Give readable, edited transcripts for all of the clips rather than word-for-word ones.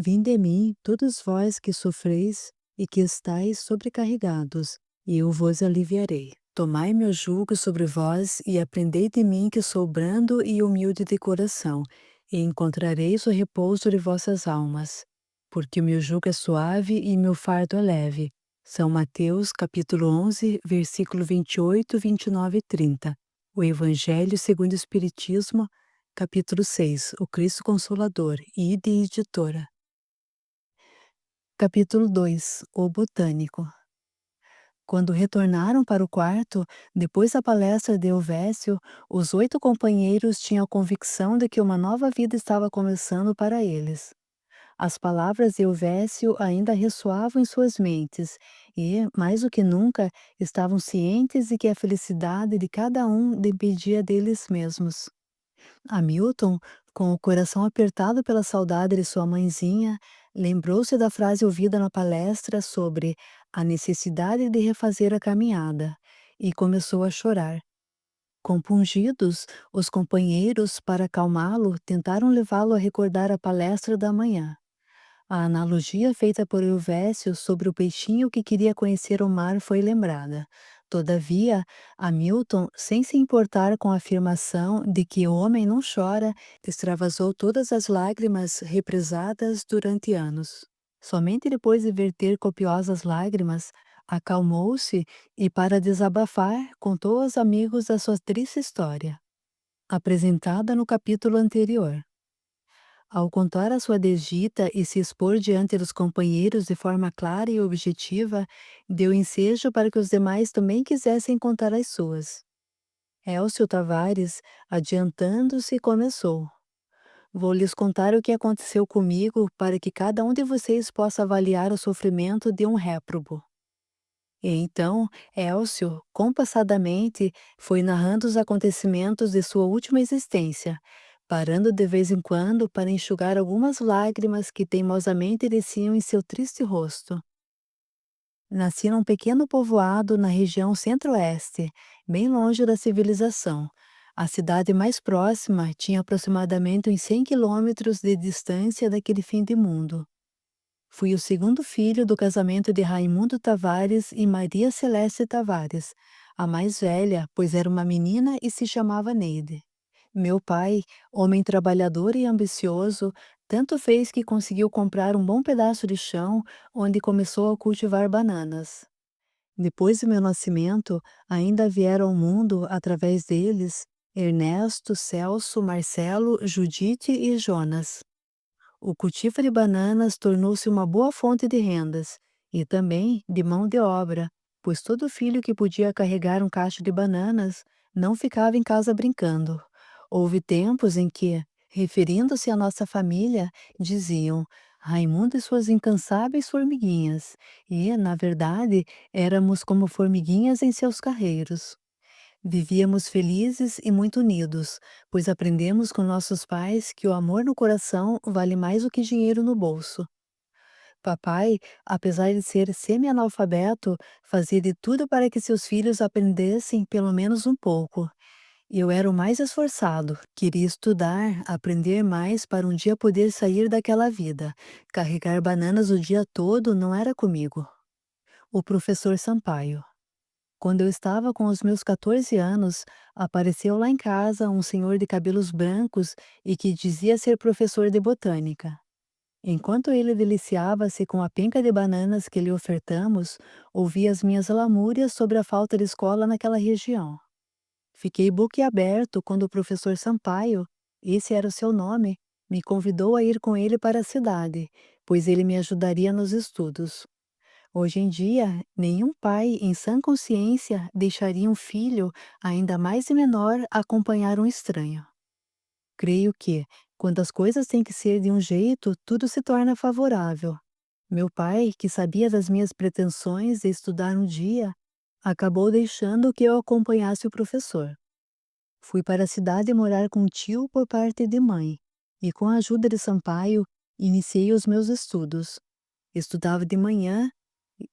Vinde a mim, todos vós que sofreis e que estáis sobrecarregados, e eu vos aliviarei. Tomai meu jugo sobre vós e aprendei de mim, que sou brando e humilde de coração, e encontrareis o repouso de vossas almas. Porque o meu jugo é suave e meu fardo é leve. São Mateus, capítulo 11, versículo 28, 29 e 30. O Evangelho segundo o Espiritismo, capítulo 6, o Cristo Consolador, Ide Editora. Capítulo 2, o Botânico. Quando retornaram para o quarto, depois da palestra de Elvésio, os 8 companheiros tinham a convicção de que uma nova vida estava começando para eles. As palavras de Elvésio ainda ressoavam em suas mentes e, mais do que nunca, estavam cientes de que a felicidade de cada um dependia deles mesmos. Hamilton, com o coração apertado pela saudade de sua mãezinha, lembrou-se da frase ouvida na palestra sobre a necessidade de refazer a caminhada e começou a chorar. Compungidos, os companheiros, para acalmá-lo, tentaram levá-lo a recordar a palestra da manhã. A analogia feita por Helvécio sobre o peixinho que queria conhecer o mar foi lembrada. Todavia, Hamilton, sem se importar com a afirmação de que o homem não chora, extravasou todas as lágrimas represadas durante anos. Somente depois de verter copiosas lágrimas, acalmou-se e, para desabafar, contou aos amigos a sua triste história, apresentada no capítulo anterior. Ao contar a sua desdita e se expor diante dos companheiros de forma clara e objetiva, deu ensejo para que os demais também quisessem contar as suas. Elcio Tavares, adiantando-se, começou. Vou lhes contar o que aconteceu comigo para que cada um de vocês possa avaliar o sofrimento de um réprobo. E então, Elcio, compassadamente, foi narrando os acontecimentos de sua última existência, parando de vez em quando para enxugar algumas lágrimas que teimosamente desciam em seu triste rosto. Nasci num pequeno povoado na região centro-oeste, bem longe da civilização. A cidade mais próxima tinha aproximadamente uns 100 quilômetros de distância daquele fim de mundo. Fui o segundo filho do casamento de Raimundo Tavares e Maria Celeste Tavares, a mais velha, pois era uma menina e se chamava Neide. Meu pai, homem trabalhador e ambicioso, tanto fez que conseguiu comprar um bom pedaço de chão onde começou a cultivar bananas. Depois do meu nascimento, ainda vieram ao mundo, através deles, Ernesto, Celso, Marcelo, Judite e Jonas. O cultivo de bananas tornou-se uma boa fonte de rendas e também de mão de obra, pois todo filho que podia carregar um cacho de bananas não ficava em casa brincando. Houve tempos em que, referindo-se à nossa família, diziam Raimundo e suas incansáveis formiguinhas, e, na verdade, éramos como formiguinhas em seus carreiros. Vivíamos felizes e muito unidos, pois aprendemos com nossos pais que o amor no coração vale mais do que dinheiro no bolso. Papai, apesar de ser semi-analfabeto, fazia de tudo para que seus filhos aprendessem pelo menos um pouco. Eu era o mais esforçado, queria estudar, aprender mais para um dia poder sair daquela vida. Carregar bananas o dia todo não era comigo. O professor Sampaio. Quando eu estava com os meus 14 anos, apareceu lá em casa um senhor de cabelos brancos e que dizia ser professor de botânica. Enquanto ele deliciava-se com a penca de bananas que lhe ofertamos, ouvi as minhas lamúrias sobre a falta de escola naquela região. Fiquei boquiaberto quando o professor Sampaio, esse era o seu nome, me convidou a ir com ele para a cidade, pois ele me ajudaria nos estudos. Hoje em dia, nenhum pai em sã consciência deixaria um filho, ainda mais menor, acompanhar um estranho. Creio que, quando as coisas têm que ser de um jeito, tudo se torna favorável. Meu pai, que sabia das minhas pretensões de estudar um dia, acabou deixando que eu acompanhasse o professor. Fui para a cidade morar com um tio por parte de mãe, e com a ajuda de Sampaio, iniciei os meus estudos. Estudava de manhã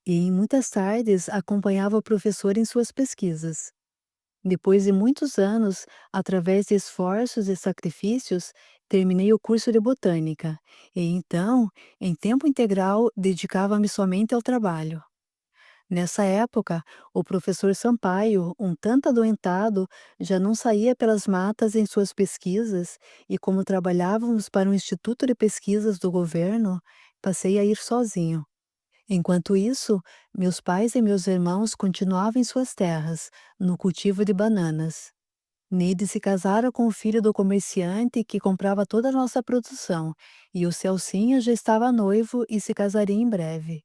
e em muitas tardes acompanhava o professor em suas pesquisas. Depois de muitos anos, através de esforços e sacrifícios, Terminei o curso de botânica e então, em tempo integral, dedicava-me somente ao trabalho. Nessa época, o professor Sampaio, um tanto adoentado, já não saía pelas matas em suas pesquisas, e como trabalhávamos para um instituto de pesquisas do governo, passei a ir sozinho. Enquanto isso, meus pais e meus irmãos continuavam em suas terras, no cultivo de bananas. Neide se casara com o filho do comerciante que comprava toda a nossa produção, e o Celcinho já estava noivo e se casaria em breve.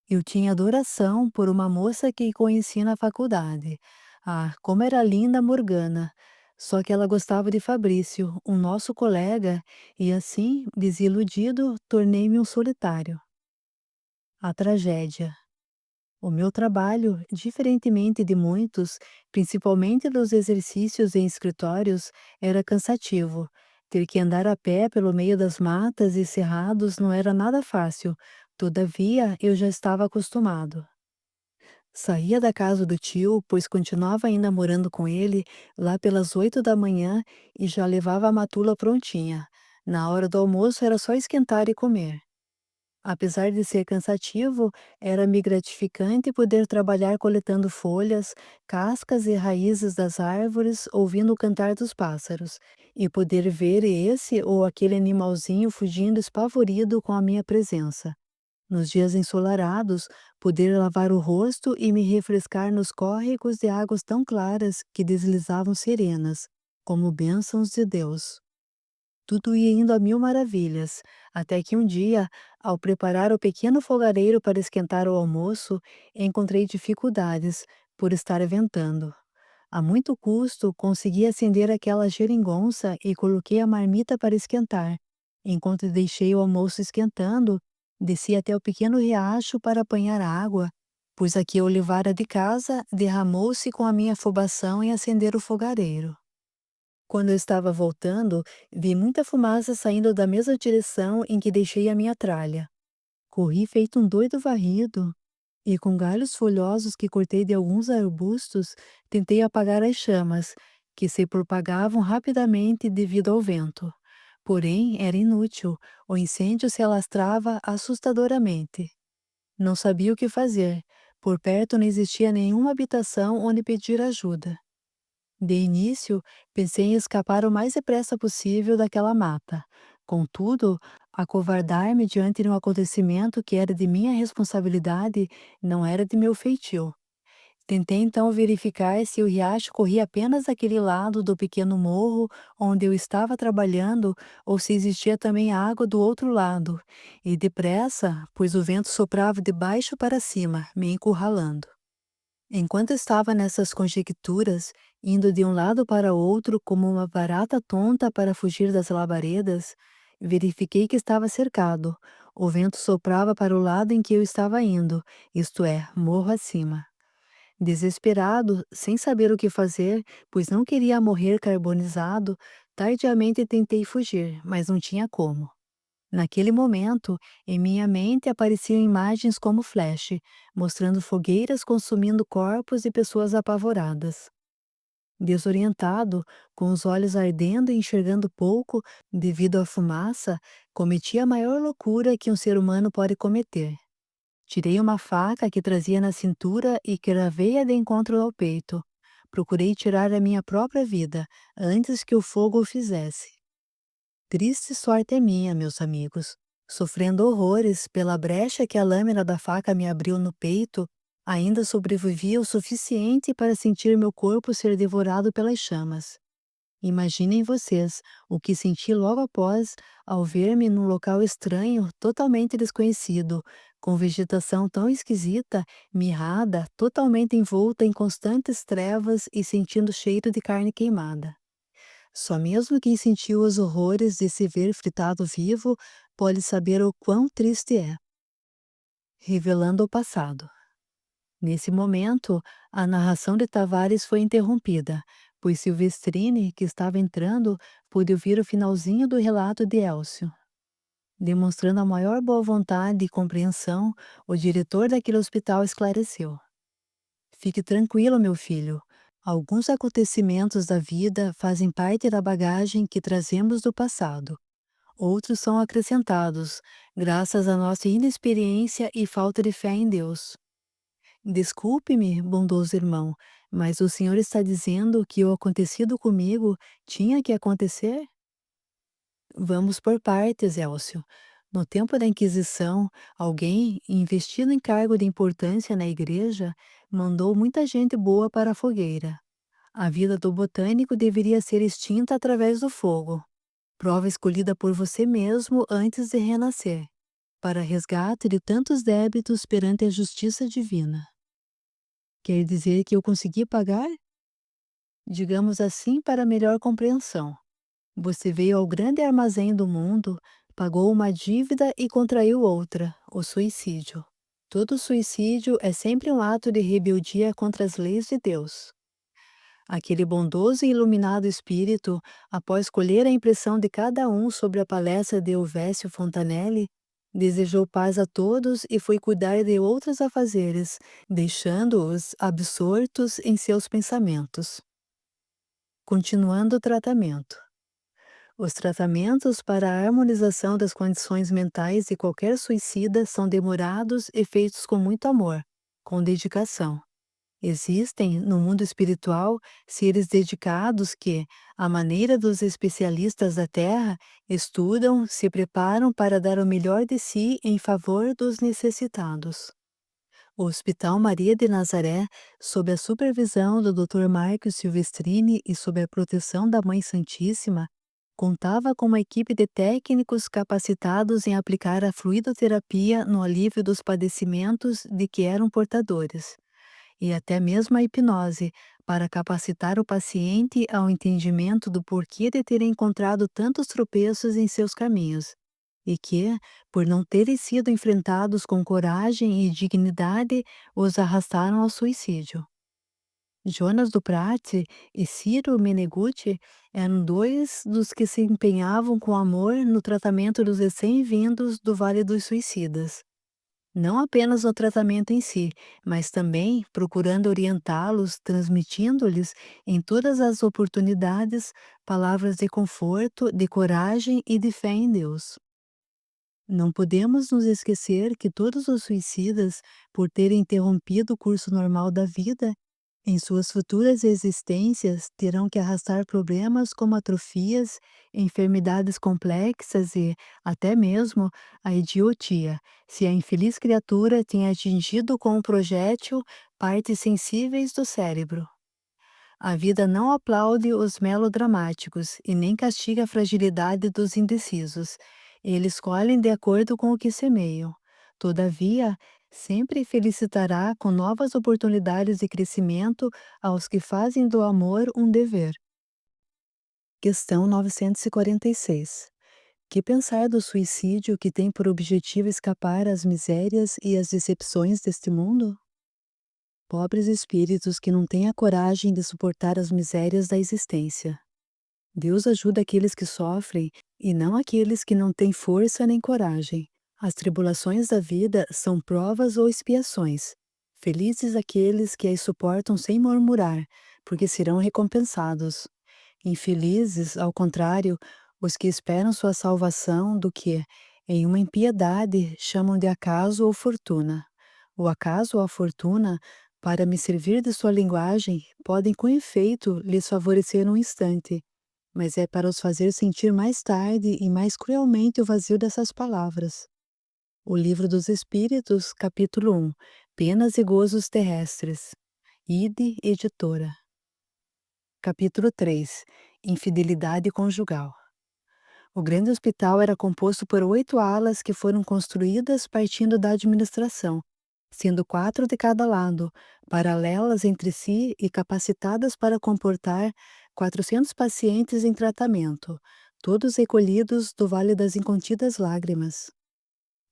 Eu tinha adoração por uma moça que conheci na faculdade. Ah, como era linda a Morgana! Só que ela gostava de Fabrício, um nosso colega, e assim, desiludido, tornei-me um solitário. A tragédia. O meu trabalho, diferentemente de muitos, principalmente dos exercícios em escritórios, era cansativo. Ter que andar a pé pelo meio das matas e cerrados não era nada fácil, todavia eu já estava acostumado. Saía da casa do tio, pois continuava ainda morando com ele, lá pelas 8 da manhã e já levava a matula prontinha. Na hora do almoço era só esquentar e comer. Apesar de ser cansativo, era-me gratificante poder trabalhar coletando folhas, cascas e raízes das árvores, ouvindo o cantar dos pássaros, e poder ver esse ou aquele animalzinho fugindo espavorido com a minha presença. Nos dias ensolarados, poder lavar o rosto e me refrescar nos córregos de águas tão claras que deslizavam serenas, como bênçãos de Deus. Tudo ia indo a mil maravilhas, até que um dia, ao preparar o pequeno fogareiro para esquentar o almoço, encontrei dificuldades, por estar ventando. A muito custo, consegui acender aquela geringonça e coloquei a marmita para esquentar. Enquanto deixei o almoço esquentando, desci até o pequeno riacho para apanhar água, pois a que eu levara de casa derramou-se com a minha afobação em acender o fogareiro. Quando eu estava voltando, vi muita fumaça saindo da mesma direção em que deixei a minha tralha. Corri feito um doido varrido e, com galhos folhosos que cortei de alguns arbustos, tentei apagar as chamas, que se propagavam rapidamente devido ao vento. Porém, era inútil, o incêndio se alastrava assustadoramente. Não sabia o que fazer. Por perto não existia nenhuma habitação onde pedir ajuda. De início, pensei em escapar o mais depressa possível daquela mata. Contudo, acovardar-me diante de um acontecimento que era de minha responsabilidade não era de meu feitio. Tentei então verificar se o riacho corria apenas daquele lado do pequeno morro onde eu estava trabalhando ou se existia também água do outro lado, e depressa, pois o vento soprava de baixo para cima, me encurralando. Enquanto estava nessas conjecturas, indo de um lado para outro como uma barata tonta para fugir das labaredas, verifiquei que estava cercado. O vento soprava para o lado em que eu estava indo, isto é, morro acima. Desesperado, sem saber o que fazer, pois não queria morrer carbonizado, tardiamente tentei fugir, mas não tinha como. Naquele momento, em minha mente apareciam imagens como flash, mostrando fogueiras consumindo corpos e pessoas apavoradas. Desorientado, com os olhos ardendo e enxergando pouco devido à fumaça, cometi a maior loucura que um ser humano pode cometer. Tirei uma faca que trazia na cintura e cravei-a de encontro ao peito. Procurei tirar a minha própria vida, antes que o fogo o fizesse. Triste sorte é minha, meus amigos. Sofrendo horrores pela brecha que a lâmina da faca me abriu no peito, ainda sobrevivia o suficiente para sentir meu corpo ser devorado pelas chamas. Imaginem vocês o que senti logo após ao ver-me num local estranho, totalmente desconhecido, com vegetação tão esquisita, mirrada, totalmente envolta em constantes trevas e sentindo cheiro de carne queimada. Só mesmo quem sentiu os horrores de se ver fritado vivo pode saber o quão triste é. Revelando o passado. Nesse momento, a narração de Tavares foi interrompida, pois Silvestrini, que estava entrando, pôde ouvir o finalzinho do relato de Elcio. Demonstrando a maior boa vontade e compreensão, o diretor daquele hospital esclareceu. Fique tranquilo, meu filho. Alguns acontecimentos da vida fazem parte da bagagem que trazemos do passado. Outros são acrescentados, graças à nossa inexperiência e falta de fé em Deus. Desculpe-me, bondoso irmão, mas o senhor está dizendo que o acontecido comigo tinha que acontecer? Vamos por partes, Elcio. No tempo da Inquisição, alguém, investido em cargo de importância na igreja, mandou muita gente boa para a fogueira. A vida do botânico deveria ser extinta através do fogo, prova escolhida por você mesmo antes de renascer, para resgate de tantos débitos perante a justiça divina. Quer dizer que eu consegui pagar? Digamos assim para melhor compreensão. Você veio ao grande armazém do mundo, pagou uma dívida e contraiu outra, o suicídio. Todo suicídio é sempre um ato de rebeldia contra as leis de Deus. Aquele bondoso e iluminado espírito, após colher a impressão de cada um sobre a palestra de Elvésio Fontanelli, desejou paz a todos e foi cuidar de outros afazeres, deixando-os absortos em seus pensamentos. Continuando o tratamento. Os tratamentos para a harmonização das condições mentais de qualquer suicida são demorados e feitos com muito amor, com dedicação. Existem, no mundo espiritual, seres dedicados que, à maneira dos especialistas da Terra, estudam, se preparam para dar o melhor de si em favor dos necessitados. O Hospital Maria de Nazaré, sob a supervisão do Dr. Marcos Silvestrini e sob a proteção da Mãe Santíssima, contava com uma equipe de técnicos capacitados em aplicar a fluidoterapia no alívio dos padecimentos de que eram portadores, e até mesmo a hipnose, para capacitar o paciente ao entendimento do porquê de ter encontrado tantos tropeços em seus caminhos, e que, por não terem sido enfrentados com coragem e dignidade, os arrastaram ao suicídio. Jonas do Prati e Ciro Meneguzzi eram dois dos que se empenhavam com amor no tratamento dos recém-vindos do Vale dos Suicidas. Não apenas no tratamento em si, mas também procurando orientá-los, transmitindo-lhes, em todas as oportunidades, palavras de conforto, de coragem e de fé em Deus. Não podemos nos esquecer que todos os suicidas, por terem interrompido o curso normal da vida, em suas futuras existências terão que arrastar problemas como atrofias, enfermidades complexas e, até mesmo, a idiotia, se a infeliz criatura tem atingido com um projétil partes sensíveis do cérebro. A vida não aplaude os melodramáticos e nem castiga a fragilidade dos indecisos. Eles colhem de acordo com o que semeiam. Todavia, sempre felicitará com novas oportunidades de crescimento aos que fazem do amor um dever. Questão 946. Que pensar do suicídio que tem por objetivo escapar às misérias e às decepções deste mundo? Pobres espíritos que não têm a coragem de suportar as misérias da existência. Deus ajuda aqueles que sofrem e não aqueles que não têm força nem coragem. As tribulações da vida são provas ou expiações. Felizes aqueles que as suportam sem murmurar, porque serão recompensados. Infelizes, ao contrário, os que esperam sua salvação do que, em uma impiedade, chamam de acaso ou fortuna. O acaso ou a fortuna, para me servir de sua linguagem, podem com efeito lhes favorecer um instante, mas é para os fazer sentir mais tarde e mais cruelmente o vazio dessas palavras. O Livro dos Espíritos, capítulo 1, Penas e Gozos Terrestres. Ide, editora. Capítulo 3, Infidelidade conjugal. O grande hospital era composto por 8 alas que foram construídas partindo da administração, sendo 4 de cada lado, paralelas entre si e capacitadas para comportar 400 pacientes em tratamento, todos recolhidos do Vale das Incontidas Lágrimas.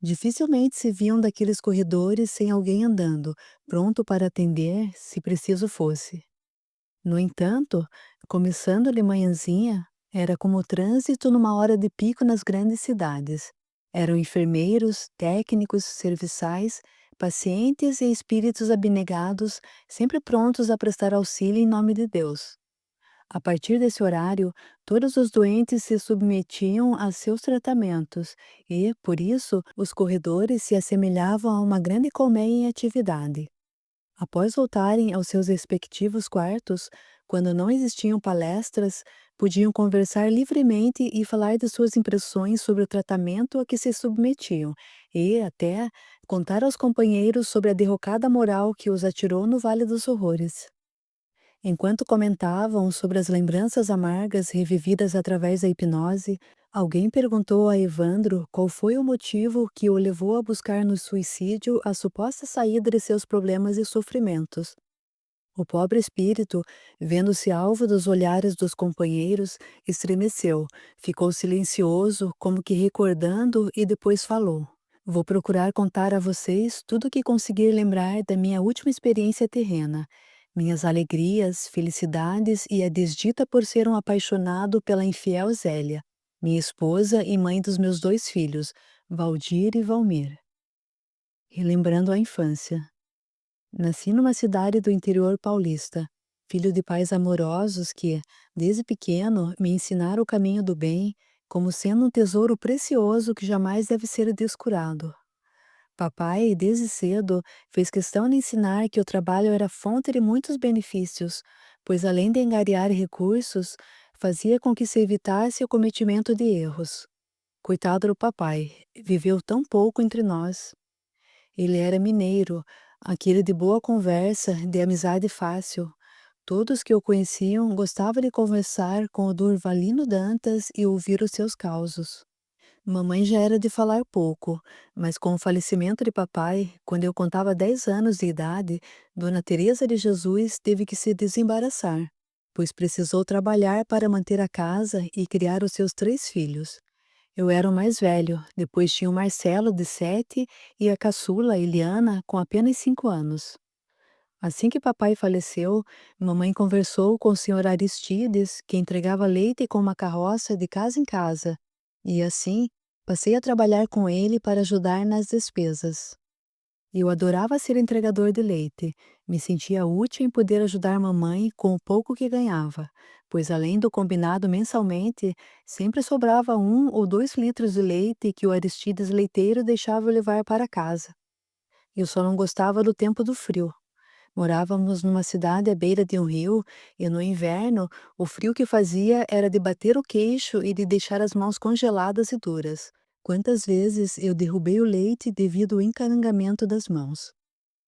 Dificilmente se viam daqueles corredores sem alguém andando, pronto para atender, se preciso fosse. No entanto, começando de manhãzinha, era como o trânsito numa hora de pico nas grandes cidades. Eram enfermeiros, técnicos, serviçais, pacientes e espíritos abnegados, sempre prontos a prestar auxílio em nome de Deus. A partir desse horário, todos os doentes se submetiam a seus tratamentos e, por isso, os corredores se assemelhavam a uma grande colmeia em atividade. Após voltarem aos seus respectivos quartos, quando não existiam palestras, podiam conversar livremente e falar de suas impressões sobre o tratamento a que se submetiam, e até contar aos companheiros sobre a derrocada moral que os atirou no Vale dos Horrores. Enquanto comentavam sobre as lembranças amargas revividas através da hipnose, alguém perguntou a Evandro qual foi o motivo que o levou a buscar no suicídio a suposta saída de seus problemas e sofrimentos. O pobre espírito, vendo-se alvo dos olhares dos companheiros, estremeceu, ficou silencioso, como que recordando, e depois falou: Vou procurar contar a vocês tudo o que conseguir lembrar da minha última experiência terrena, minhas alegrias, felicidades e a desdita por ser um apaixonado pela infiel Zélia, minha esposa e mãe dos meus 2 filhos, Valdir e Valmir. Relembrando a infância. Nasci numa cidade do interior paulista, filho de pais amorosos que, desde pequeno, me ensinaram o caminho do bem, como sendo um tesouro precioso que jamais deve ser descurado. Papai, desde cedo, fez questão de ensinar que o trabalho era fonte de muitos benefícios, pois além de angariar recursos, fazia com que se evitasse o cometimento de erros. Coitado do papai, viveu tão pouco entre nós. Ele era mineiro, aquele de boa conversa, de amizade fácil. Todos que o conheciam gostavam de conversar com o Durvalino Dantas e ouvir os seus causos. Mamãe já era de falar pouco, mas com o falecimento de papai, quando eu contava 10 anos de idade, Dona Teresa de Jesus teve que se desembaraçar, pois precisou trabalhar para manter a casa e criar os seus 3 filhos. Eu era o mais velho, depois tinha o Marcelo, de 7, e a caçula, Eliana, com apenas 5 anos. Assim que papai faleceu, mamãe conversou com o senhor Aristides, que entregava leite com uma carroça de casa em casa, e assim passei a trabalhar com ele para ajudar nas despesas. Eu adorava ser entregador de leite, me sentia útil em poder ajudar mamãe com o pouco que ganhava, pois além do combinado mensalmente, sempre sobrava 1 ou 2 litros de leite que o Aristides leiteiro deixava eu levar para casa. Eu só não gostava do tempo do frio. Morávamos numa cidade à beira de um rio, e no inverno o frio que fazia era de bater o queixo e de deixar as mãos congeladas e duras. Quantas vezes eu derrubei o leite devido ao encarangamento das mãos.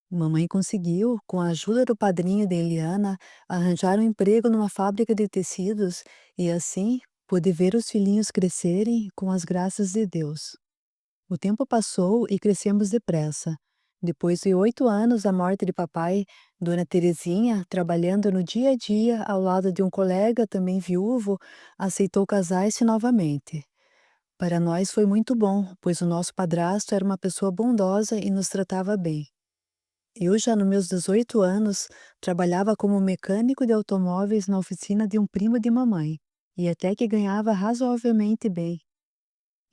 Mamãe conseguiu, com a ajuda do padrinho de Eliana, arranjar um emprego numa fábrica de tecidos e assim pude ver os filhinhos crescerem com as graças de Deus. O tempo passou e crescemos depressa. Depois de 8 anos da morte de papai, Dona Terezinha, trabalhando no dia a dia ao lado de um colega também viúvo, aceitou casar-se novamente. Para nós foi muito bom, pois o nosso padrasto era uma pessoa bondosa e nos tratava bem. Eu, já nos meus 18 anos, trabalhava como mecânico de automóveis na oficina de um primo de mamãe, e até que ganhava razoavelmente bem.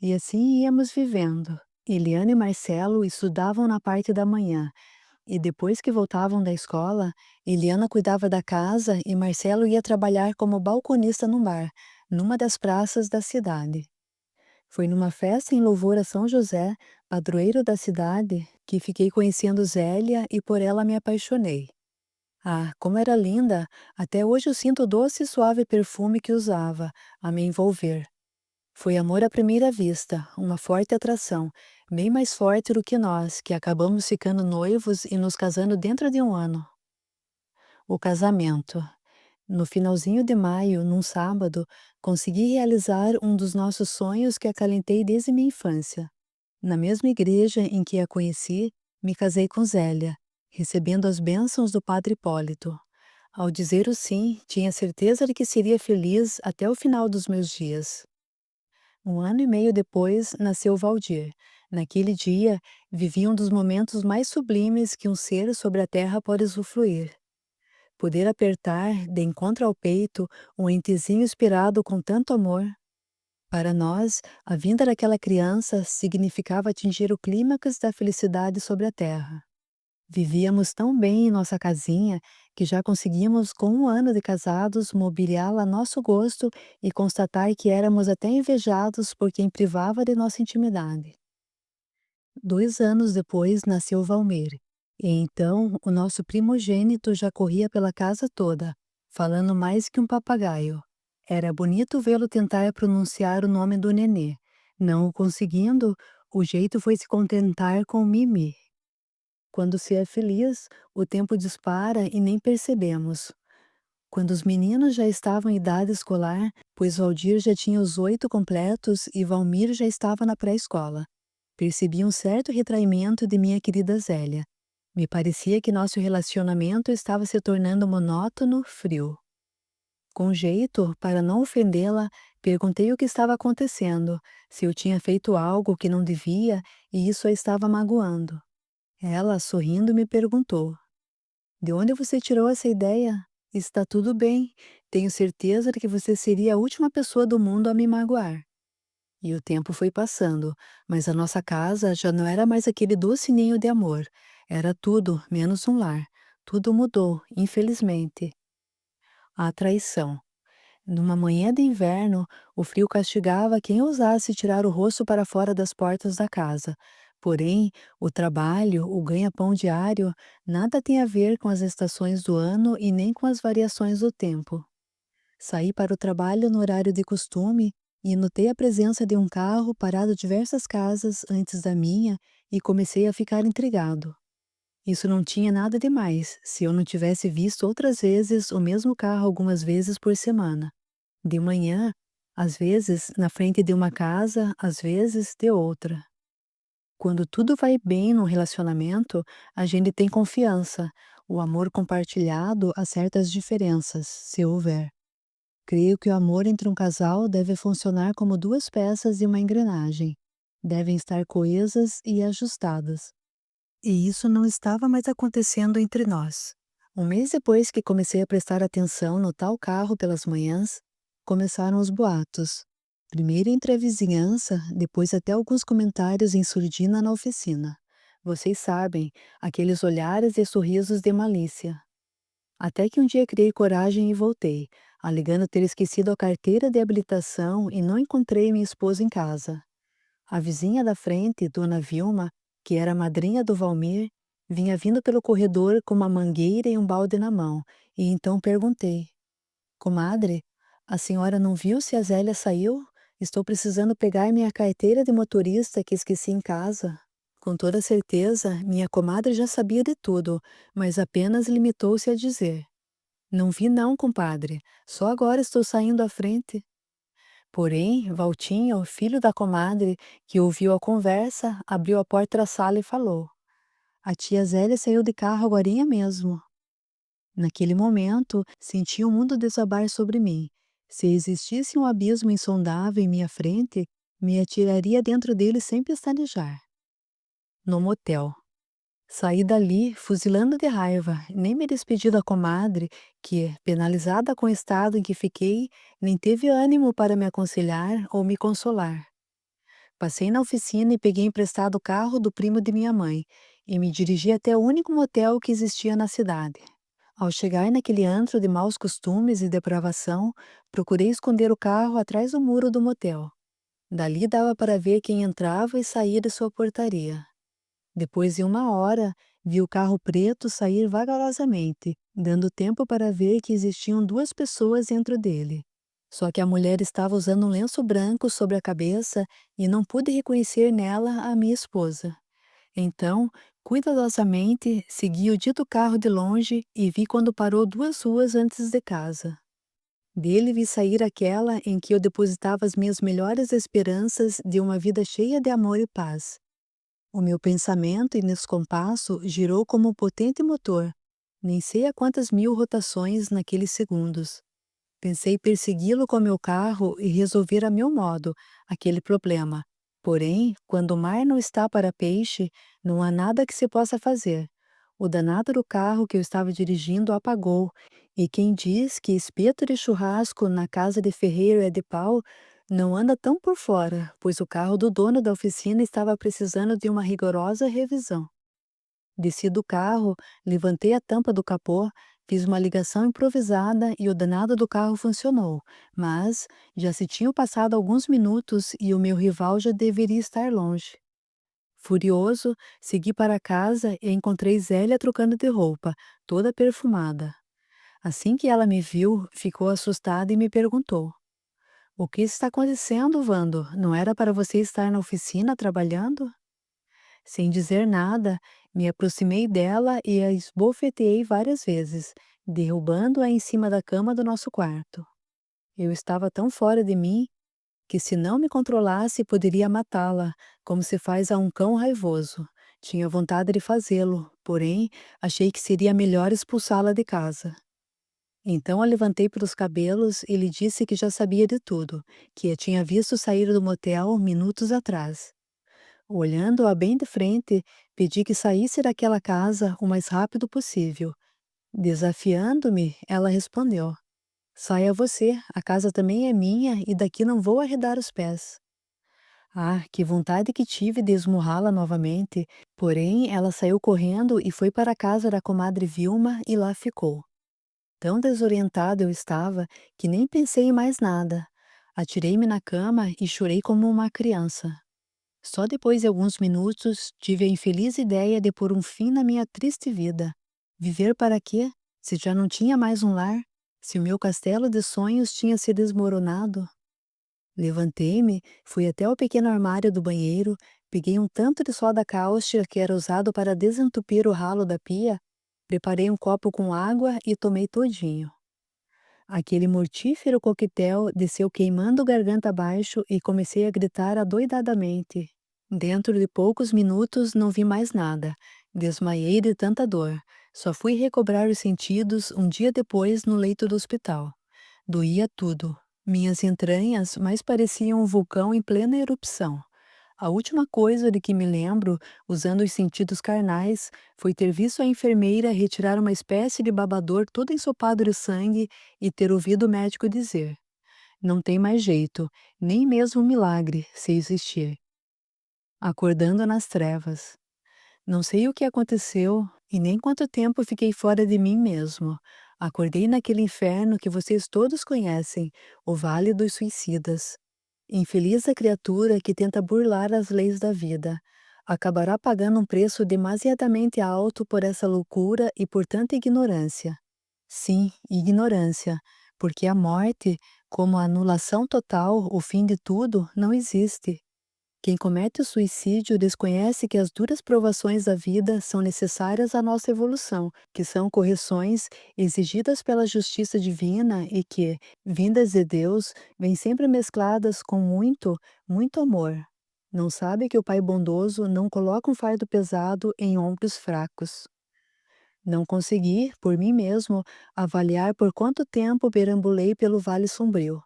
E assim íamos vivendo. Eliana e Marcelo estudavam na parte da manhã, e depois que voltavam da escola, Eliana cuidava da casa e Marcelo ia trabalhar como balconista no bar, numa das praças da cidade. Foi numa festa em louvor a São José, padroeiro da cidade, que fiquei conhecendo Zélia e por ela me apaixonei. Ah, como era linda! Até hoje eu sinto o doce e suave perfume que usava, a me envolver. Foi amor à primeira vista, uma forte atração, bem mais forte do que nós, que acabamos ficando noivos e nos casando dentro de um ano. O casamento. No finalzinho de maio, num sábado, consegui realizar um dos nossos sonhos que acalentei desde minha infância. Na mesma igreja em que a conheci, me casei com Zélia, recebendo as bênçãos do padre Hipólito. Ao dizer o sim, tinha certeza de que seria feliz até o final dos meus dias. 1 ano e meio depois, nasceu Valdir. Naquele dia, vivi um dos momentos mais sublimes que um ser sobre a terra pode usufruir. Poder apertar, de encontro ao peito, um entezinho inspirado com tanto amor. Para nós, a vinda daquela criança significava atingir o clímax da felicidade sobre a terra. Vivíamos tão bem em nossa casinha que já conseguimos, com um ano de casados, mobiliá-la a nosso gosto e constatar que éramos até invejados por quem privava de nossa intimidade. 2 anos depois nasceu Valmir, e então o nosso primogênito já corria pela casa toda, falando mais que um papagaio. Era bonito vê-lo tentar pronunciar o nome do nenê. Não o conseguindo, o jeito foi se contentar com Mimi. Quando se é feliz, o tempo dispara e nem percebemos. Quando os meninos já estavam em idade escolar, pois Valdir já tinha os 8 completos e Valmir já estava na pré-escola, percebi um certo retraimento de minha querida Zélia. Me parecia que nosso relacionamento estava se tornando monótono, frio. Com jeito, para não ofendê-la, perguntei o que estava acontecendo, se eu tinha feito algo que não devia e isso a estava magoando. Ela, sorrindo, me perguntou: de onde você tirou essa ideia? Está tudo bem. Tenho certeza de que você seria a última pessoa do mundo a me magoar. E o tempo foi passando, mas a nossa casa já não era mais aquele doce ninho de amor. Era tudo menos um lar. Tudo mudou, infelizmente. A traição. Numa manhã de inverno, o frio castigava quem ousasse tirar o rosto para fora das portas da casa. Porém, o trabalho, o ganha-pão diário, nada tem a ver com as estações do ano e nem com as variações do tempo. Saí para o trabalho no horário de costume e notei a presença de um carro parado diversas casas antes da minha e comecei a ficar intrigado. Isso não tinha nada de mais, se eu não tivesse visto outras vezes o mesmo carro algumas vezes por semana. De manhã, às vezes na frente de uma casa, às vezes de outra. Quando tudo vai bem no relacionamento, a gente tem confiança. O amor compartilhado acerta as diferenças, se houver. Creio que o amor entre um casal deve funcionar como duas peças de uma engrenagem. Devem estar coesas e ajustadas. E isso não estava mais acontecendo entre nós. Um mês depois que comecei a prestar atenção no tal carro pelas manhãs, começaram os boatos. Primeiro entre a vizinhança, depois até alguns comentários em surdina na oficina. Vocês sabem, aqueles olhares e sorrisos de malícia. Até que um dia criei coragem e voltei, alegando ter esquecido a carteira de habilitação e não encontrei minha esposa em casa. A vizinha da frente, Dona Vilma, que era a madrinha do Valmir, vinha vindo pelo corredor com uma mangueira e um balde na mão, e então perguntei: Comadre, a senhora não viu se a Zélia saiu? Estou precisando pegar minha carteira de motorista que esqueci em casa. Com toda certeza, minha comadre já sabia de tudo, mas apenas limitou-se a dizer: Não vi não, compadre, só agora estou saindo à frente. Porém, Valtinho, o filho da comadre, que ouviu a conversa, abriu a porta da sala e falou: A tia Zélia saiu de carro agorinha mesmo. Naquele momento, senti o mundo desabar sobre mim. Se existisse um abismo insondável em minha frente, me atiraria dentro dele sem pestanejar. No motel. Saí dali, fuzilando de raiva, nem me despedi da comadre, que, penalizada com o estado em que fiquei, nem teve ânimo para me aconselhar ou me consolar. Passei na oficina e peguei emprestado o carro do primo de minha mãe, e me dirigi até o único motel que existia na cidade. Ao chegar naquele antro de maus costumes e depravação, procurei esconder o carro atrás do muro do motel. Dali dava para ver quem entrava e saía de sua portaria. Depois de uma hora, vi o carro preto sair vagarosamente, dando tempo para ver que existiam duas pessoas dentro dele. Só que a mulher estava usando um lenço branco sobre a cabeça e não pude reconhecer nela a minha esposa. Então, cuidadosamente, segui o dito carro de longe e vi quando parou 2 ruas antes de casa. Dele vi sair aquela em que eu depositava as minhas melhores esperanças de uma vida cheia de amor e paz. O meu pensamento, em descompasso, girou como um potente motor. Nem sei a quantas mil rotações naqueles segundos. Pensei persegui-lo com meu carro e resolver a meu modo aquele problema. Porém, quando o mar não está para peixe, não há nada que se possa fazer. O danado do carro que eu estava dirigindo apagou, e quem diz que espeto de churrasco na casa de ferreiro é de pau, Não anda tão por fora, pois o carro do dono da oficina estava precisando de uma rigorosa revisão. Desci do carro, levantei a tampa do capô, fiz uma ligação improvisada e o danado do carro funcionou, mas já se tinham passado alguns minutos e o meu rival já deveria estar longe. Furioso, segui para casa e encontrei Zélia trocando de roupa, toda perfumada. Assim que ela me viu, ficou assustada e me perguntou: O que está acontecendo, Vando? Não era para você estar na oficina trabalhando? Sem dizer nada, me aproximei dela e a esbofeteei várias vezes, derrubando-a em cima da cama do nosso quarto. Eu estava tão fora de mim que, se não me controlasse, poderia matá-la, como se faz a um cão raivoso. Tinha vontade de fazê-lo, porém, achei que seria melhor expulsá-la de casa. Então a levantei pelos cabelos e lhe disse que já sabia de tudo, que a tinha visto sair do motel minutos atrás. Olhando-a bem de frente, pedi que saísse daquela casa o mais rápido possível. Desafiando-me, ela respondeu: Saia você, a casa também é minha e daqui não vou arredar os pés. Ah, que vontade que tive de esmurrá-la novamente, porém ela saiu correndo e foi para a casa da comadre Vilma e lá ficou. Tão desorientado eu estava que nem pensei em mais nada. Atirei-me na cama e chorei como uma criança. Só depois de alguns minutos tive a infeliz ideia de pôr um fim na minha triste vida. Viver para quê? Se já não tinha mais um lar? Se o meu castelo de sonhos tinha se desmoronado? Levantei-me, fui até o pequeno armário do banheiro, peguei um tanto de soda cáustica que era usado para desentupir o ralo da pia, preparei um copo com água e tomei todinho. Aquele mortífero coquetel desceu queimando garganta abaixo e comecei a gritar adoidadamente. Dentro de poucos minutos não vi mais nada. Desmaiei de tanta dor. Só fui recobrar os sentidos um dia depois no leito do hospital. Doía tudo. Minhas entranhas mais pareciam um vulcão em plena erupção. A última coisa de que me lembro, usando os sentidos carnais, foi ter visto a enfermeira retirar uma espécie de babador todo ensopado de sangue e ter ouvido o médico dizer: Não tem mais jeito, nem mesmo um milagre, se existir. Acordando nas trevas. Não sei o que aconteceu e nem quanto tempo fiquei fora de mim mesmo. Acordei naquele inferno que vocês todos conhecem, o Vale dos Suicidas. Infeliz a criatura que tenta burlar as leis da vida. Acabará pagando um preço demasiadamente alto por essa loucura e por tanta ignorância. Sim, ignorância, porque a morte, como a anulação total, o fim de tudo, não existe. Quem comete o suicídio desconhece que as duras provações da vida são necessárias à nossa evolução, que são correções exigidas pela justiça divina e que, vindas de Deus, vêm sempre mescladas com muito, muito amor. Não sabe que o Pai bondoso não coloca um fardo pesado em ombros fracos. Não consegui, por mim mesmo, avaliar por quanto tempo perambulei pelo Vale Sombrio.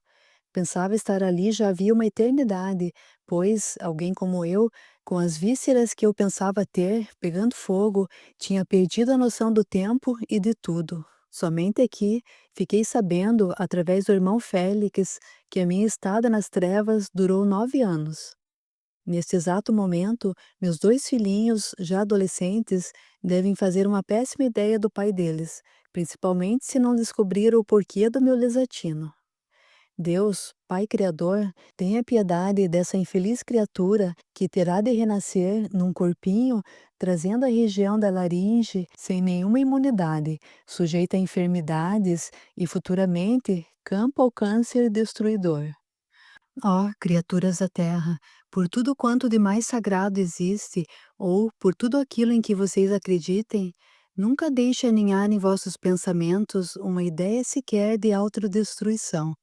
Pensava estar ali já havia uma eternidade, pois alguém como eu, com as vísceras que eu pensava ter, pegando fogo, tinha perdido a noção do tempo e de tudo. Somente aqui fiquei sabendo, através do irmão Félix, que a minha estada nas trevas durou 9 anos. Neste exato momento, meus dois filhinhos, já adolescentes, devem fazer uma péssima ideia do pai deles, principalmente se não descobriram o porquê do meu desatino. Deus, Pai Criador, tenha piedade dessa infeliz criatura que terá de renascer num corpinho, trazendo a região da laringe sem nenhuma imunidade, sujeita a enfermidades e futuramente campo ao câncer destruidor. Ó, criaturas da terra, por tudo quanto de mais sagrado existe, ou por tudo aquilo em que vocês acreditem, nunca deixe aninhar em vossos pensamentos uma ideia sequer de autodestruição.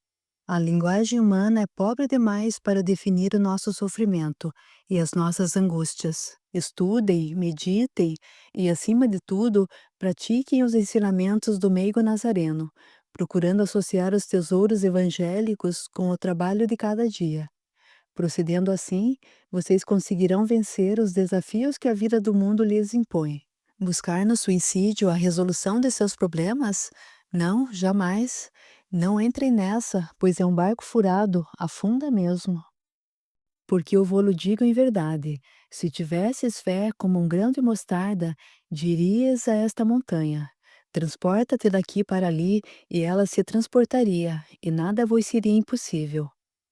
A linguagem humana é pobre demais para definir o nosso sofrimento e as nossas angústias. Estudem, meditem e, acima de tudo, pratiquem os ensinamentos do meigo nazareno, procurando associar os tesouros evangélicos com o trabalho de cada dia. Procedendo assim, vocês conseguirão vencer os desafios que a vida do mundo lhes impõe. Buscar no suicídio a resolução de seus problemas? Não, jamais. Não entrem nessa, pois é um barco furado, afunda mesmo. Porque eu vou-lo digo em verdade, se tivesses fé como um grão de mostarda, dirias a esta montanha: transporta-te daqui para ali, e ela se transportaria, e nada vos seria impossível.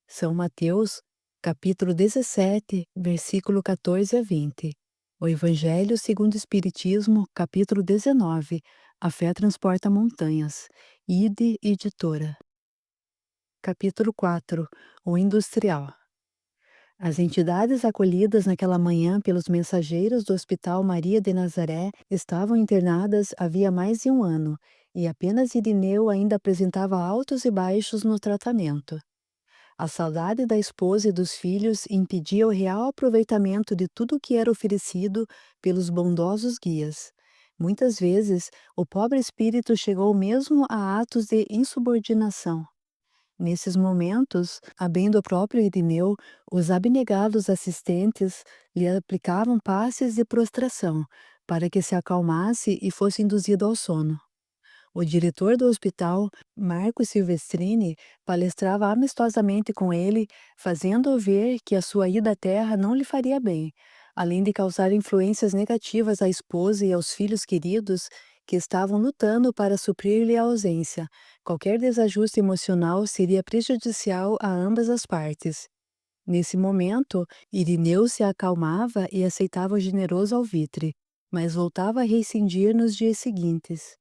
São Mateus, capítulo 17, versículo 14 a 20. O Evangelho segundo o Espiritismo, capítulo 19. A fé transporta montanhas. Ide, editora. Capítulo 4. O industrial. As entidades acolhidas naquela manhã pelos mensageiros do Hospital Maria de Nazaré estavam internadas havia mais de um ano, e apenas Irineu ainda apresentava altos e baixos no tratamento. A saudade da esposa e dos filhos impedia o real aproveitamento de tudo o que era oferecido pelos bondosos guias. Muitas vezes, o pobre espírito chegou mesmo a atos de insubordinação. Nesses momentos, a bem do próprio Irineu, os abnegados assistentes lhe aplicavam passes de prostração, para que se acalmasse e fosse induzido ao sono. O diretor do hospital, Marco Silvestrini, palestrava amistosamente com ele, fazendo-o ver que a sua ida à terra não lhe faria bem, além de causar influências negativas à esposa e aos filhos queridos que estavam lutando para suprir-lhe a ausência. Qualquer desajuste emocional seria prejudicial a ambas as partes. Nesse momento, Irineu se acalmava e aceitava o generoso alvitre, mas voltava a rescindir nos dias seguintes.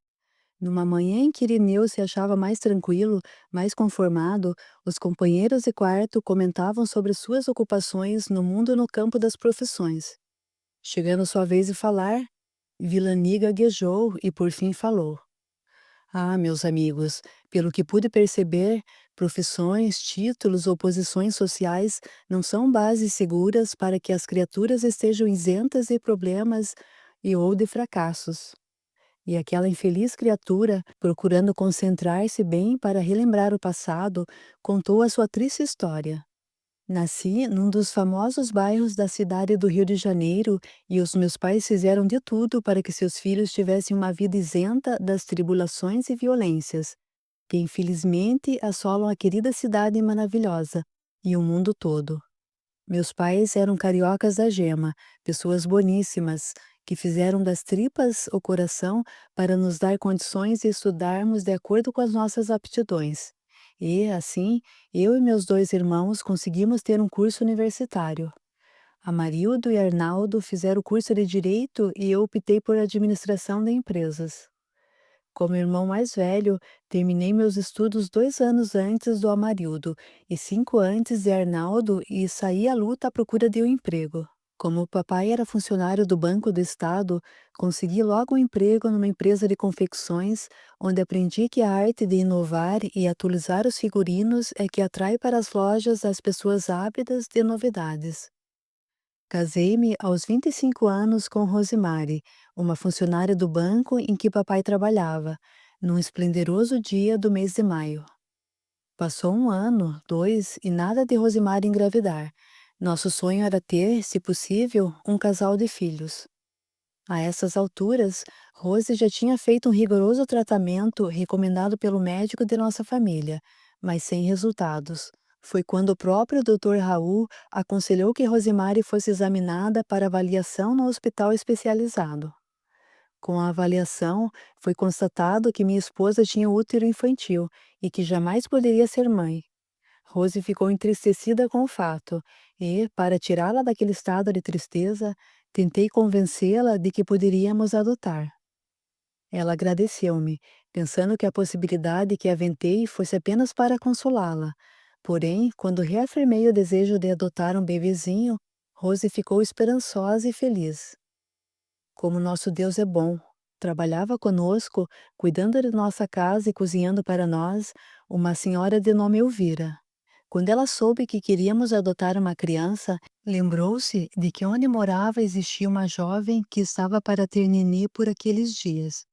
Numa manhã em que Irineu se achava mais tranquilo, mais conformado, os companheiros de quarto comentavam sobre suas ocupações no mundo e no campo das profissões. Chegando sua vez de falar, Vilani gaguejou e por fim falou. Ah, meus amigos, pelo que pude perceber, profissões, títulos ou posições sociais não são bases seguras para que as criaturas estejam isentas de problemas e ou de fracassos. E aquela infeliz criatura, procurando concentrar-se bem para relembrar o passado, contou a sua triste história. Nasci num dos famosos bairros da cidade do Rio de Janeiro e os meus pais fizeram de tudo para que seus filhos tivessem uma vida isenta das tribulações e violências, que infelizmente assolam a querida cidade maravilhosa e o mundo todo. Meus pais eram cariocas da gema, pessoas boníssimas, que fizeram das tripas o coração para nos dar condições de estudarmos de acordo com as nossas aptidões. E, assim, eu e meus dois irmãos conseguimos ter um curso universitário. Amarildo e Arnaldo fizeram o curso de Direito e eu optei por Administração de Empresas. Como irmão mais velho, terminei meus estudos 2 anos antes do Amarildo e 5 antes de Arnaldo e saí à luta à procura de um emprego. Como o papai era funcionário do Banco do Estado, consegui logo um emprego numa empresa de confecções, onde aprendi que a arte de inovar e atualizar os figurinos é que atrai para as lojas as pessoas ávidas de novidades. Casei-me aos 25 anos com Rosemary, uma funcionária do banco em que papai trabalhava, num esplendoroso dia do mês de maio. Passou um ano, dois, e nada de Rosemary engravidar. Nosso sonho era ter, se possível, um casal de filhos. A essas alturas, Rose já tinha feito um rigoroso tratamento recomendado pelo médico de nossa família, mas sem resultados. Foi quando o próprio Dr. Raul aconselhou que Rosemary fosse examinada para avaliação no hospital especializado. Com a avaliação, foi constatado que minha esposa tinha útero infantil e que jamais poderia ser mãe. Rose ficou entristecida com o fato e, para tirá-la daquele estado de tristeza, tentei convencê-la de que poderíamos adotar. Ela agradeceu-me, pensando que a possibilidade que aventei fosse apenas para consolá-la. Porém, quando reafirmei o desejo de adotar um bebezinho, Rose ficou esperançosa e feliz. Como nosso Deus é bom! Trabalhava conosco, cuidando de nossa casa e cozinhando para nós, uma senhora de nome Elvira. Quando ela soube que queríamos adotar uma criança, lembrou-se de que onde morava existia uma jovem que estava para ter nenê por aqueles dias.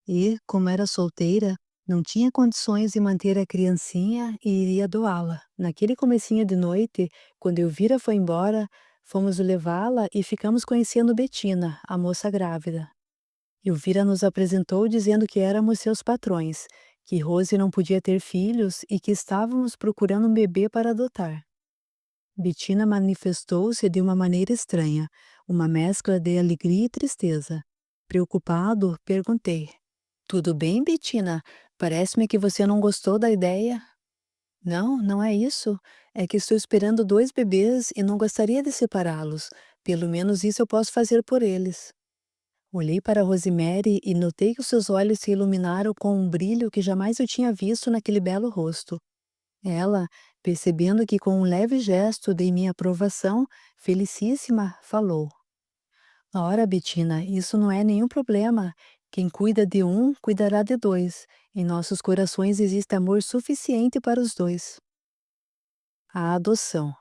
E, como era solteira, não tinha condições de manter a criancinha e iria doá-la. Naquele comecinho de noite, quando Elvira foi embora, fomos levá-la e ficamos conhecendo Betina, a moça grávida. Elvira nos apresentou dizendo que éramos seus patrões, que Rose não podia ter filhos e que estávamos procurando um bebê para adotar. Bettina manifestou-se de uma maneira estranha, uma mescla de alegria e tristeza. Preocupado, perguntei: Tudo bem, Bettina? Parece-me que você não gostou da ideia. Não, não é isso. É que estou esperando dois bebês e não gostaria de separá-los. Pelo menos isso eu posso fazer por eles. Olhei para Rosemary e notei que os seus olhos se iluminaram com um brilho que jamais eu tinha visto naquele belo rosto. Ela, percebendo que com um leve gesto dei minha aprovação, felicíssima, falou: Ora, Bettina, isso não é nenhum problema. Quem cuida de um, cuidará de dois. Em nossos corações existe amor suficiente para os dois. A adoção.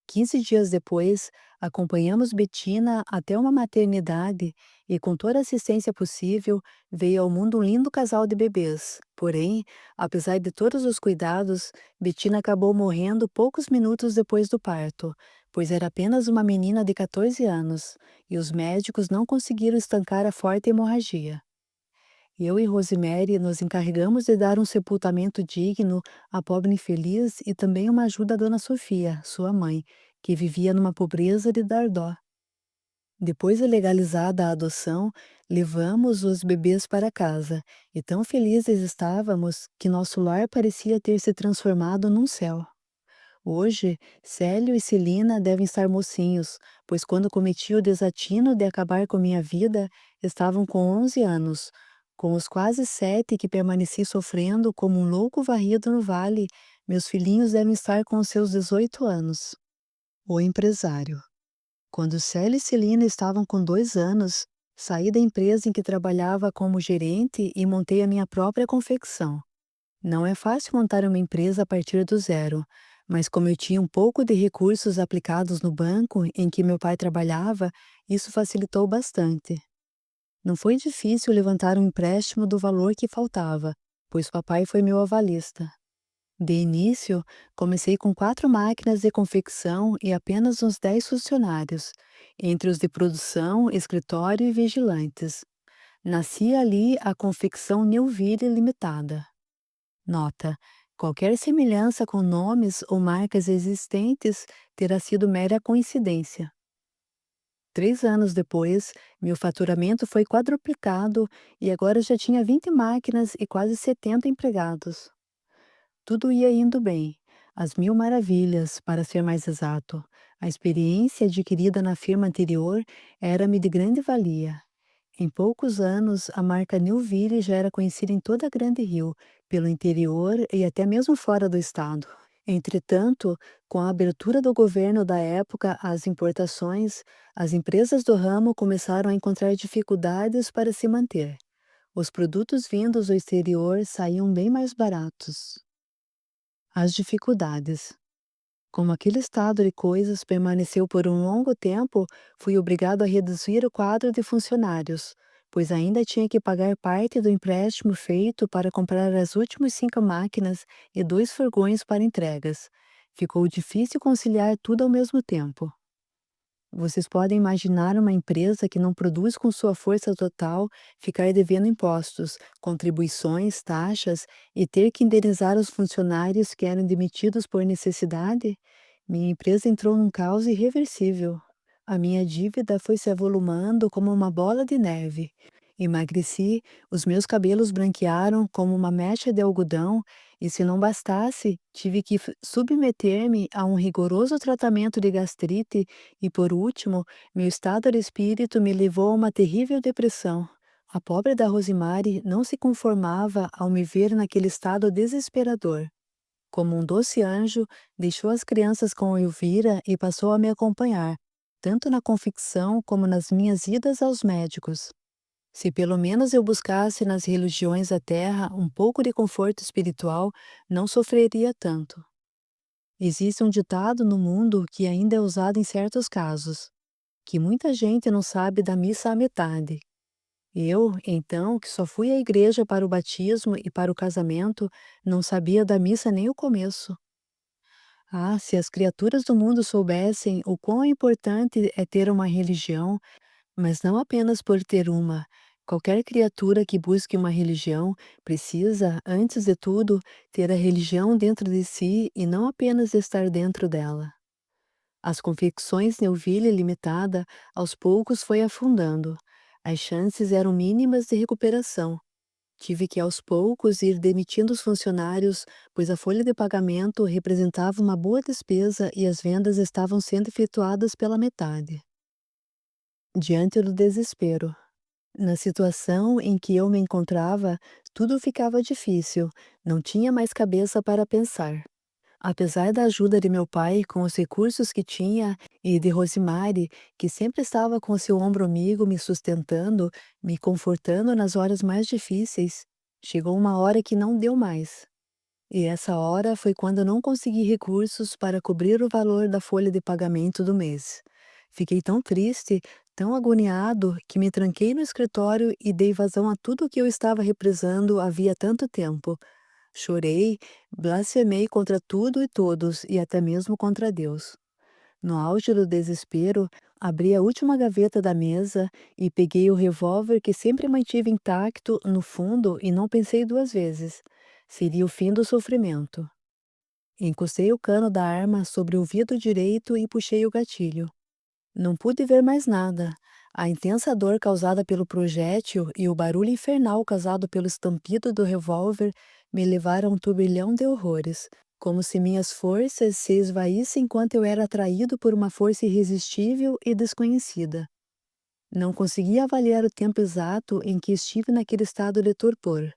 15 dias depois, acompanhamos Bettina até uma maternidade e, com toda a assistência possível, veio ao mundo um lindo casal de bebês. Porém, apesar de todos os cuidados, Bettina acabou morrendo poucos minutos depois do parto, pois era apenas uma menina de 14 anos e os médicos não conseguiram estancar a forte hemorragia. Eu e Rosemary nos encarregamos de dar um sepultamento digno à pobre infeliz e também uma ajuda à dona Sofia, sua mãe, que vivia numa pobreza de dar dó. Depois de legalizada a adoção, levamos os bebês para casa e tão felizes estávamos que nosso lar parecia ter se transformado num céu. Hoje, Célio e Celina devem estar mocinhos, pois quando cometi o desatino de acabar com minha vida, estavam com 11 anos. Com os quase 7 que permaneci sofrendo como um louco varrido no vale, meus filhinhos devem estar com os seus 18 anos. O empresário. Quando Célio e Celina estavam com 2 anos, saí da empresa em que trabalhava como gerente e montei a minha própria confecção. Não é fácil montar uma empresa a partir do zero, mas como eu tinha um pouco de recursos aplicados no banco em que meu pai trabalhava, isso facilitou bastante. Não foi difícil levantar um empréstimo do valor que faltava, pois papai foi meu avalista. De início, comecei com 4 máquinas de confecção e apenas uns 10 funcionários, entre os de produção, escritório e vigilantes. Nascia ali a confecção Newville Limitada. Nota: qualquer semelhança com nomes ou marcas existentes terá sido mera coincidência. 3 anos depois, meu faturamento foi quadruplicado e agora já tinha 20 máquinas e quase 70 empregados. Tudo ia indo bem, às mil maravilhas, para ser mais exato. A experiência adquirida na firma anterior era-me de grande valia. Em poucos anos, a marca Newville já era conhecida em toda a Grande Rio, pelo interior e até mesmo fora do estado. Entretanto, com a abertura do governo da época às importações, as empresas do ramo começaram a encontrar dificuldades para se manter. Os produtos vindos do exterior saíam bem mais baratos. As dificuldades. Como aquele estado de coisas permaneceu por um longo tempo, fui obrigado a reduzir o quadro de funcionários, pois ainda tinha que pagar parte do empréstimo feito para comprar as últimas 5 máquinas e 2 furgões para entregas. Ficou difícil conciliar tudo ao mesmo tempo. Vocês podem imaginar uma empresa que não produz com sua força total ficar devendo impostos, contribuições, taxas e ter que indenizar os funcionários que eram demitidos por necessidade? Minha empresa entrou num caos irreversível. A minha dívida foi se avolumando como uma bola de neve. Emagreci, os meus cabelos branquearam como uma mecha de algodão, e se não bastasse, tive que submeter-me a um rigoroso tratamento de gastrite, e por último, meu estado de espírito me levou a uma terrível depressão. A pobre da Rosemary não se conformava ao me ver naquele estado desesperador. Como um doce anjo, deixou as crianças com Elvira e passou a me acompanhar, tanto na confecção como nas minhas idas aos médicos. Se pelo menos eu buscasse nas religiões da terra um pouco de conforto espiritual, não sofreria tanto. Existe um ditado no mundo que ainda é usado em certos casos, que muita gente não sabe da missa à metade. Eu, então, que só fui à igreja para o batismo e para o casamento, não sabia da missa nem o começo. Ah, se as criaturas do mundo soubessem o quão importante é ter uma religião, mas não apenas por ter uma, Qualquer criatura que busque uma religião precisa, antes de tudo, ter a religião dentro de si e não apenas estar dentro dela. As convicções Neuville limitada aos poucos foi afundando. As chances eram mínimas de recuperação. Tive que aos poucos ir demitindo os funcionários, pois a folha de pagamento representava uma boa despesa e as vendas estavam sendo efetuadas pela metade. Diante do desespero. Na situação em que eu me encontrava, tudo ficava difícil, não tinha mais cabeça para pensar. Apesar da ajuda de meu pai com os recursos que tinha e de Rosemary, que sempre estava com seu ombro amigo me sustentando, me confortando nas horas mais difíceis, chegou uma hora que não deu mais. E essa hora foi quando eu não consegui recursos para cobrir o valor da folha de pagamento do mês. Fiquei tão triste, tão agoniado, que me tranquei no escritório e dei vazão a tudo o que eu estava represando havia tanto tempo. Chorei, blasfemei contra tudo e todos, e até mesmo contra Deus. No auge do desespero, abri a última gaveta da mesa e peguei o revólver que sempre mantive intacto no fundo e não pensei duas vezes. Seria o fim do sofrimento. Encostei o cano da arma sobre o ouvido direito e puxei o gatilho. Não pude ver mais nada. A intensa dor causada pelo projétil e o barulho infernal causado pelo estampido do revólver me levaram a um turbilhão de horrores, como se minhas forças se esvaíssem enquanto eu era atraído por uma força irresistível e desconhecida. Não conseguia avaliar o tempo exato em que estive naquele estado de torpor.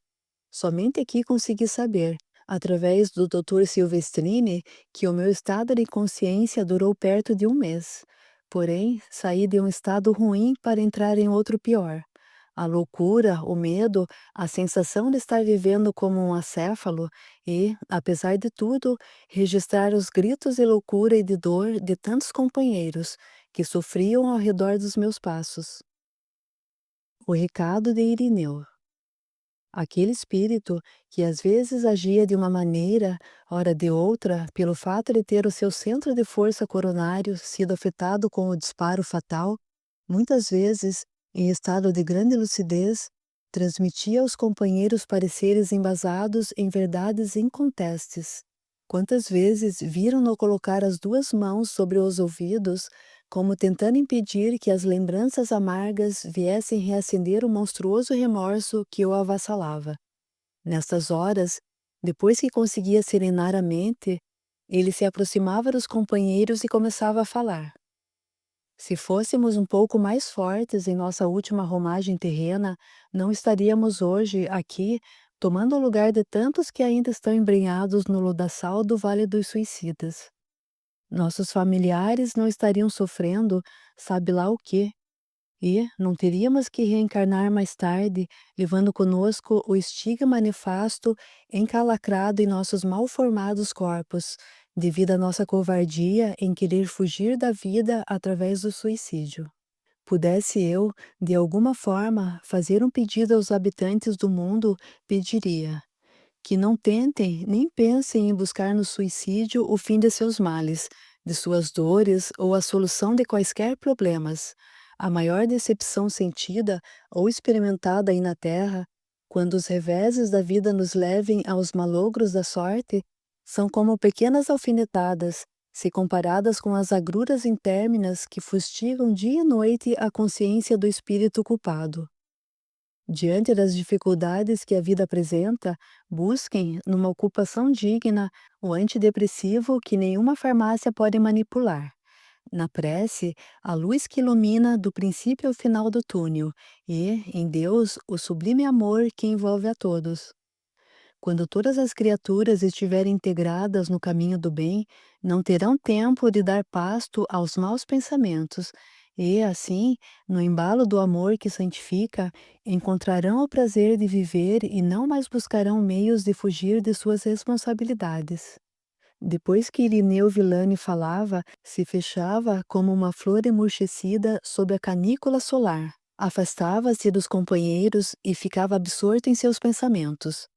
Somente aqui consegui saber, através do Dr. Silvestrini, que o meu estado de consciência durou perto de um mês. Porém, saí de um estado ruim para entrar em outro pior. A loucura, o medo, a sensação de estar vivendo como um acéfalo e, apesar de tudo, registrar os gritos de loucura e de dor de tantos companheiros que sofriam ao redor dos meus passos. O recado de Irineu. Aquele espírito que às vezes agia de uma maneira, ora de outra, pelo fato de ter o seu centro de força coronário sido afetado com o disparo fatal, muitas vezes, em estado de grande lucidez, transmitia aos companheiros pareceres embasados em verdades incontestes. Quantas vezes viram-no colocar as duas mãos sobre os ouvidos, como tentando impedir que as lembranças amargas viessem reacender o monstruoso remorso que o avassalava. Nestas horas, depois que conseguia serenar a mente, ele se aproximava dos companheiros e começava a falar. Se fôssemos um pouco mais fortes em nossa última romagem terrena, não estaríamos hoje aqui tomando o lugar de tantos que ainda estão embrenhados no lodaçal do Vale dos Suicidas. Nossos familiares não estariam sofrendo, sabe lá o quê, e não teríamos que reencarnar mais tarde, levando conosco o estigma nefasto encalacrado em nossos mal-formados corpos, devido à nossa covardia em querer fugir da vida através do suicídio. Pudesse eu, de alguma forma, fazer um pedido aos habitantes do mundo, pediria que não tentem nem pensem em buscar no suicídio o fim de seus males, de suas dores ou a solução de quaisquer problemas. A maior decepção sentida ou experimentada aí na Terra, quando os reveses da vida nos levem aos malogros da sorte, são como pequenas alfinetadas, se comparadas com as agruras intérminas que fustigam dia e noite a consciência do espírito culpado. Diante das dificuldades que a vida apresenta, busquem, numa ocupação digna, o antidepressivo que nenhuma farmácia pode manipular. Na prece, a luz que ilumina do princípio ao final do túnel, e, em Deus, o sublime amor que envolve a todos. Quando todas as criaturas estiverem integradas no caminho do bem, não terão tempo de dar pasto aos maus pensamentos, e, assim, no embalo do amor que santifica, encontrarão o prazer de viver e não mais buscarão meios de fugir de suas responsabilidades. Depois que Irineu Villani falava, se fechava como uma flor emurchecida sob a canícula solar. Afastava-se dos companheiros e ficava absorto em seus pensamentos,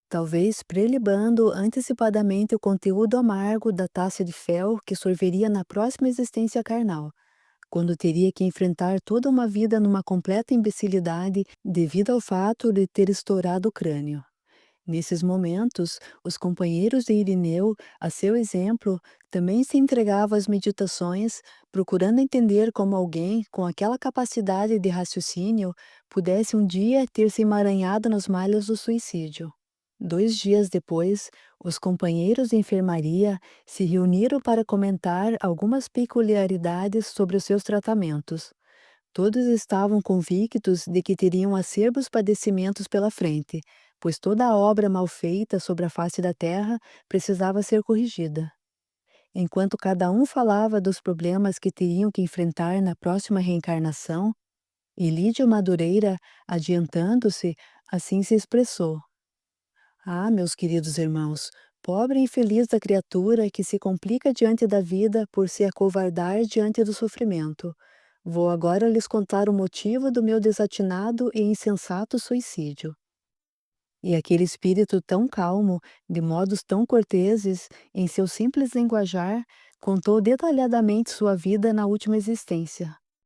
talvez prelibando antecipadamente o conteúdo amargo da taça de fel que sorveria na próxima existência carnal. quando teria que enfrentar toda uma vida numa completa imbecilidade devido ao fato de ter estourado o crânio. Nesses momentos, os companheiros de Irineu, a seu exemplo, também se entregavam às meditações, procurando entender como alguém com aquela capacidade de raciocínio pudesse um dia ter se emaranhado nas malhas do suicídio. 2 dias depois, os companheiros de enfermaria se reuniram para comentar algumas peculiaridades sobre os seus tratamentos. Todos estavam convictos de que teriam acerbos padecimentos pela frente, pois toda a obra mal feita sobre a face da terra precisava ser corrigida. Enquanto cada um falava dos problemas que teriam que enfrentar na próxima reencarnação, Elídio Madureira, adiantando-se, assim se expressou: Ah, meus queridos irmãos, pobre e infeliz da criatura que se complica diante da vida por se acovardar diante do sofrimento. Vou agora lhes contar o motivo do meu desatinado e insensato suicídio. E aquele espírito tão calmo, de modos tão corteses, em seu simples linguajar, contou detalhadamente sua vida na última existência.